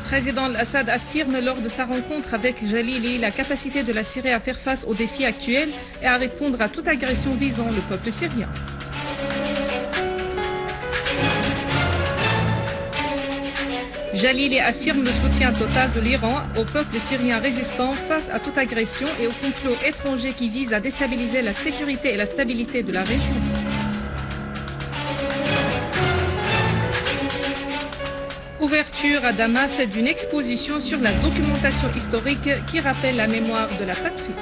président al-Assad affirme lors de sa rencontre avec Jalili la capacité de la Syrie à faire face aux défis actuels et à répondre à toute agression visant le peuple syrien. Jalili affirme le soutien total de l'Iran au peuple syrien résistant face à toute agression et au complot étranger qui vise à déstabiliser la sécurité et la stabilité de la région. Ouverture à Damas d'une exposition sur la documentation historique qui rappelle la mémoire de la patrie.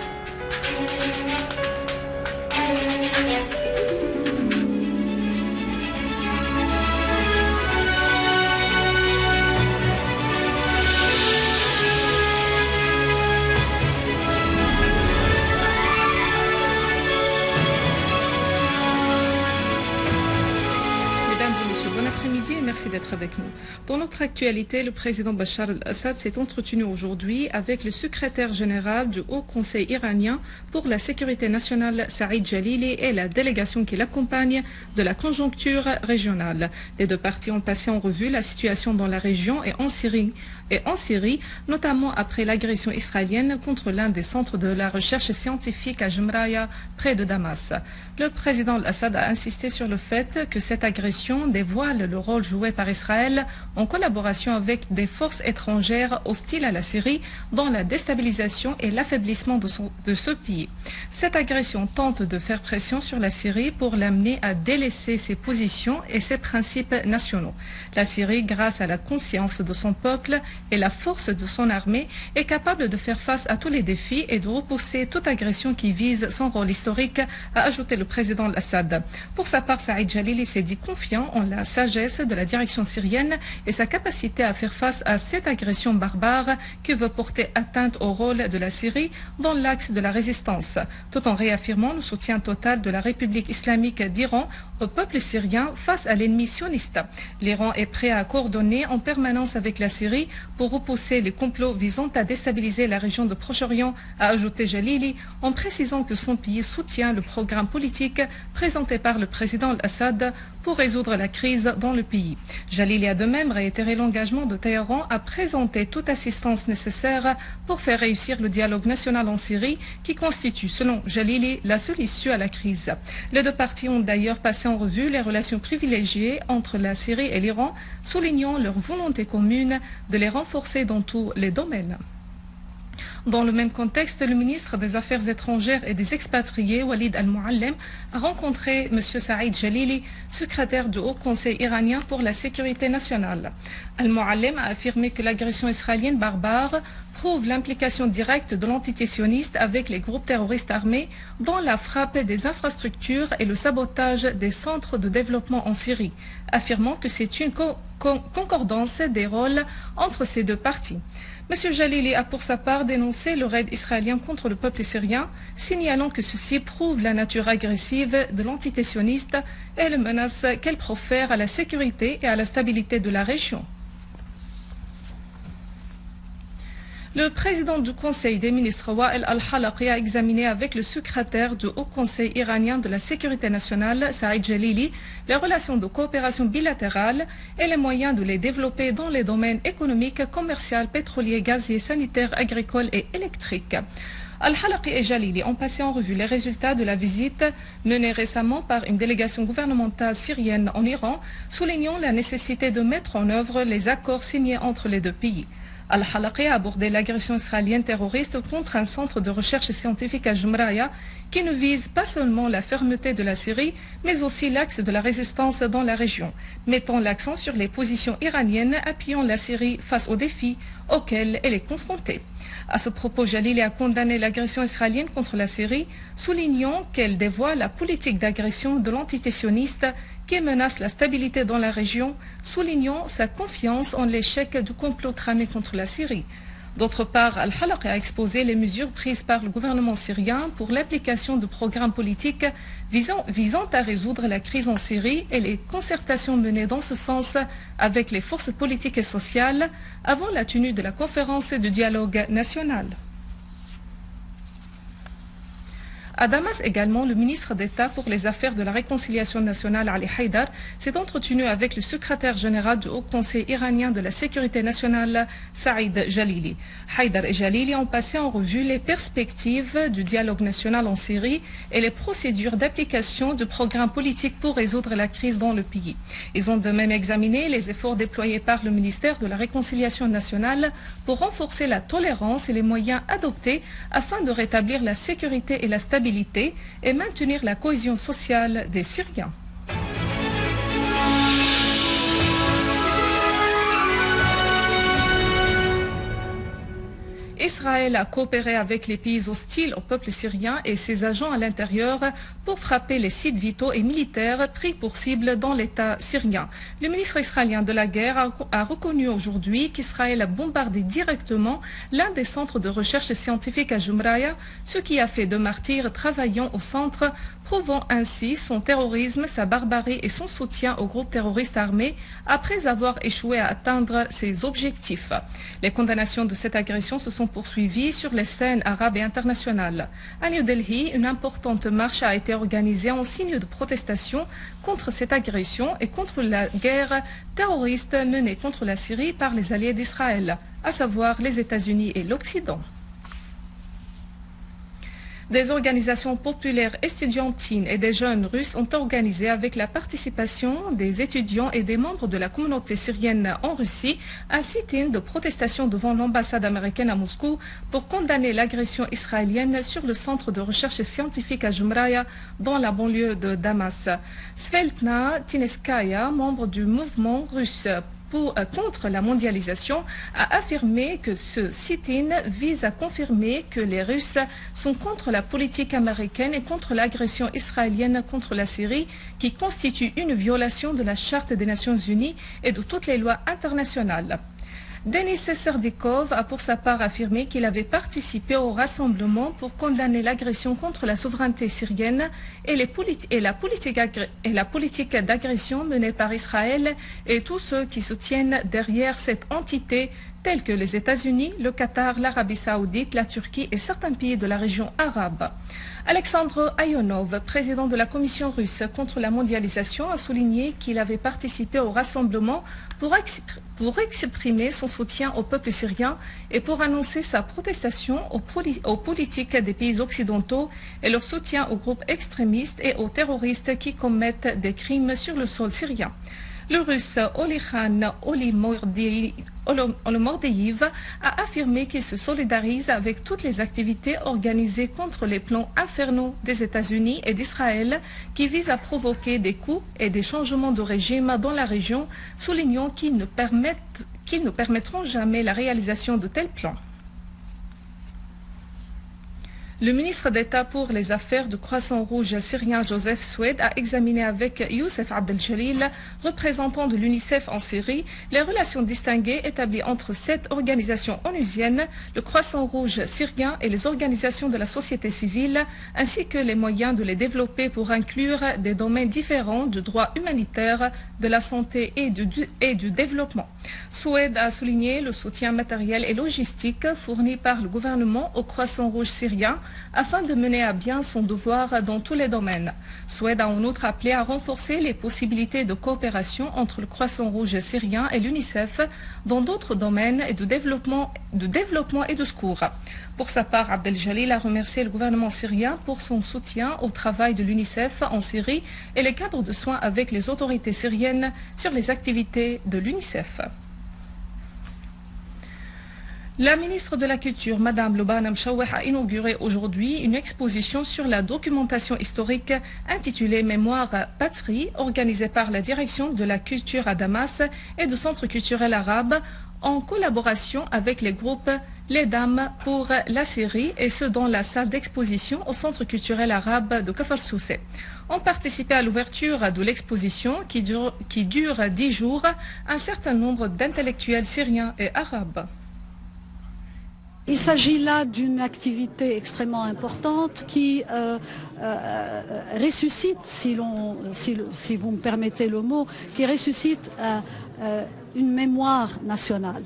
Merci d'être avec nous. Dans notre actualité, le président Bachar al-Assad s'est entretenu aujourd'hui avec le secrétaire général du Haut Conseil iranien pour la sécurité nationale, Saïd Jalili, et la délégation qui l'accompagne de la conjoncture régionale. Les deux parties ont passé en revue la situation dans la région et en Syrie, notamment après l'agression israélienne contre l'un des centres de la recherche scientifique à Jumraya, près de Damas. Le président al-Assad a insisté sur le fait que cette agression dévoile le rôle joué par Israël en collaboration avec des forces étrangères hostiles à la Syrie dans la déstabilisation et l'affaiblissement de ce pays. Cette agression tente de faire pression sur la Syrie pour l'amener à délaisser ses positions et ses principes nationaux. La Syrie, grâce à la conscience de son peuple et la force de son armée, est capable de faire face à tous les défis et de repousser toute agression qui vise son rôle historique, a ajouté le président al-Assad. Pour sa part, Saïd Jalili s'est dit confiant en la sagesse de la direction syrienne et sa capacité à faire face à cette agression barbare qui veut porter atteinte au rôle de la Syrie dans l'axe de la résistance, tout en réaffirmant le soutien total de la République islamique d'Iran au peuple syrien face à l'ennemi sioniste. L'Iran est prêt à coordonner en permanence avec la Syrie pour repousser les complots visant à déstabiliser la région de Proche-Orient, a ajouté Jalili, en précisant que son pays soutient le programme politique présenté par le président al-Assad pour résoudre la crise dans le pays. Jalili a de même réitéré l'engagement de Téhéran à présenter toute assistance nécessaire pour faire réussir le dialogue national en Syrie qui constitue, selon Jalili, la seule issue à la crise. Les deux parties ont d'ailleurs passé en revue les relations privilégiées entre la Syrie et l'Iran, soulignant leur volonté commune de les renforcer dans tous les domaines. Dans le même contexte, le ministre des Affaires étrangères et des expatriés, Walid al-Muallem, a rencontré M. Saïd Jalili, secrétaire du Haut Conseil iranien pour la sécurité nationale. Al-Muallem a affirmé que l'agression israélienne barbare prouve l'implication directe de l'entité sioniste avec les groupes terroristes armés dans la frappe des infrastructures et le sabotage des centres de développement en Syrie, affirmant que c'est une concordance des rôles entre ces deux parties. M. Jalili a pour sa part dénoncé le raid israélien contre le peuple syrien, signalant que ceci prouve la nature agressive de l'entité sioniste et les menaces qu'elle profère à la sécurité et à la stabilité de la région. Le président du Conseil des ministres, Wael al-Halaqi, a examiné avec le secrétaire du Haut Conseil iranien de la sécurité nationale, Saïd Jalili, les relations de coopération bilatérale et les moyens de les développer dans les domaines économiques, commerciaux, pétroliers, gaziers, sanitaires, agricoles et électriques. Al-Halaqi et Jalili ont passé en revue les résultats de la visite menée récemment par une délégation gouvernementale syrienne en Iran, soulignant la nécessité de mettre en œuvre les accords signés entre les deux pays. Al-Halaqi a abordé l'agression israélienne terroriste contre un centre de recherche scientifique à Jumraya qui ne vise pas seulement la fermeté de la Syrie, mais aussi l'axe de la résistance dans la région, mettant l'accent sur les positions iraniennes appuyant la Syrie face aux défis auxquels elle est confrontée. À ce propos, Jalili a condamné l'agression israélienne contre la Syrie, soulignant qu'elle dévoile la politique d'agression de l'entité sioniste qui menace la stabilité dans la région, soulignant sa confiance en l'échec du complot tramé contre la Syrie. D'autre part, Al-Halaqi a exposé les mesures prises par le gouvernement syrien pour l'application de programmes politiques visant à résoudre la crise en Syrie et les concertations menées dans ce sens avec les forces politiques et sociales avant la tenue de la conférence de dialogue national. À Damas également, le ministre d'État pour les affaires de la réconciliation nationale, Ali Haïdar, s'est entretenu avec le secrétaire général du Haut Conseil iranien de la sécurité nationale, Saïd Jalili. Haïdar et Jalili ont passé en revue les perspectives du dialogue national en Syrie et les procédures d'application du programme politique pour résoudre la crise dans le pays. Ils ont de même examiné les efforts déployés par le ministère de la réconciliation nationale pour renforcer la tolérance et les moyens adoptés afin de rétablir la sécurité et la stabilité et maintenir la cohésion sociale des Syriens. Israël a coopéré avec les pays hostiles au peuple syrien et ses agents à l'intérieur pour frapper les sites vitaux et militaires pris pour cible dans l'État syrien. Le ministre israélien de la guerre a reconnu aujourd'hui qu'Israël a bombardé directement l'un des centres de recherche scientifique à Jumraya, ce qui a fait de martyrs travaillant au centre, prouvant ainsi son terrorisme, sa barbarie et son soutien aux groupes terroristes armés après avoir échoué à atteindre ses objectifs. Les condamnations de cette agression se sont poursuivies sur les scènes arabes et internationales. À New Delhi, une importante marche a été organisée en signe de protestation contre cette agression et contre la guerre terroriste menée contre la Syrie par les alliés d'Israël, à savoir les États-Unis et l'Occident. Des organisations populaires estudiantines et des jeunes russes ont organisé avec la participation des étudiants et des membres de la communauté syrienne en Russie un sit-in de protestation devant l'ambassade américaine à Moscou pour condamner l'agression israélienne sur le centre de recherche scientifique à Jumraya dans la banlieue de Damas. Sveltna Tineskaya, membre du mouvement russe contre la mondialisation, a affirmé que ce sit-in vise à confirmer que les Russes sont contre la politique américaine et contre l'agression israélienne contre la Syrie, qui constitue une violation de la Charte des Nations Unies et de toutes les lois internationales. Denis Serdikov a pour sa part affirmé qu'il avait participé au rassemblement pour condamner l'agression contre la souveraineté syrienne et la politique d'agression menée par Israël et tous ceux qui soutiennent derrière cette entité tels que les États-Unis, le Qatar, l'Arabie saoudite, la Turquie et certains pays de la région arabe. Alexandre Ayonov, président de la Commission russe contre la mondialisation, a souligné qu'il avait participé au rassemblement pour exprimer son soutien au peuple syrien et pour annoncer sa protestation aux politiques des pays occidentaux et leur soutien aux groupes extrémistes et aux terroristes qui commettent des crimes sur le sol syrien. Le russe Olikhan Olomordeïv a affirmé qu'il se solidarise avec toutes les activités organisées contre les plans infernaux des États-Unis et d'Israël qui visent à provoquer des coups et des changements de régime dans la région, soulignant qu'ils ne permettront jamais la réalisation de tels plans. Le ministre d'État pour les affaires du Croissant Rouge syrien Joseph Swed a examiné avec Youssef Abdeljalil, représentant de l'UNICEF en Syrie, les relations distinguées établies entre cette organisation onusienne, le Croissant Rouge syrien et les organisations de la société civile, ainsi que les moyens de les développer pour inclure des domaines différents du droit humanitaire, de la santé et du développement. Swed a souligné le soutien matériel et logistique fourni par le gouvernement au Croissant Rouge syrien afin de mener à bien son devoir dans tous les domaines. Swed a en outre appelé à renforcer les possibilités de coopération entre le Croissant Rouge syrien et l'UNICEF dans d'autres domaines de développement et de secours. Pour sa part, Abdeljalil a remercié le gouvernement syrien pour son soutien au travail de l'UNICEF en Syrie et les cadres de soins avec les autorités syriennes sur les activités de l'UNICEF. La ministre de la Culture, Mme Lubana Mshaweh, a inauguré aujourd'hui une exposition sur la documentation historique intitulée Mémoire Patrie, organisée par la Direction de la Culture à Damas et du Centre culturel arabe, en collaboration avec les groupes Les Dames pour la Syrie, et ce dans la salle d'exposition au Centre culturel arabe de Kafr Soussé. Ont participé à l'ouverture de l'exposition qui dure 10 jours un certain nombre d'intellectuels syriens et arabes. Il s'agit là d'une activité extrêmement importante qui ressuscite, si vous me permettez le mot, qui ressuscite une mémoire nationale.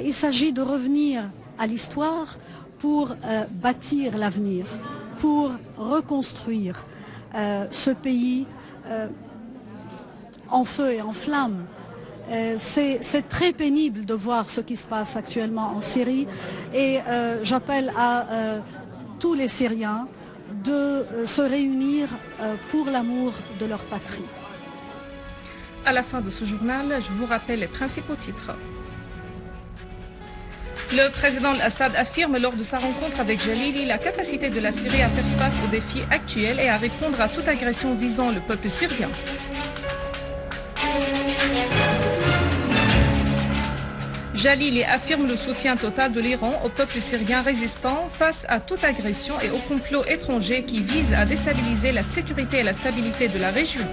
Il s'agit de revenir à l'histoire pour bâtir l'avenir. pour reconstruire ce pays en feu et en flammes. C'est très pénible de voir ce qui se passe actuellement en Syrie et j'appelle à tous les Syriens de se réunir pour l'amour de leur patrie. À la fin de ce journal, je vous rappelle les principaux titres. Le président Assad affirme lors de sa rencontre avec Jalili la capacité de la Syrie à faire face aux défis actuels et à répondre à toute agression visant le peuple syrien. Jalili affirme le soutien total de l'Iran au peuple syrien résistant face à toute agression et au complot étranger qui vise à déstabiliser la sécurité et la stabilité de la région.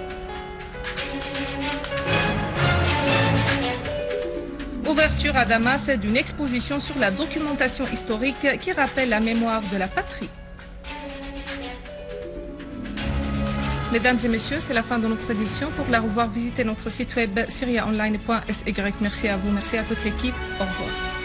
Ouverture à Damas d'une exposition sur la documentation historique qui rappelle la mémoire de la patrie. Mesdames et messieurs, c'est la fin de notre édition. Pour la revoir, visitez notre site web syriaonline.sy. Merci à vous, merci à toute l'équipe. Au revoir.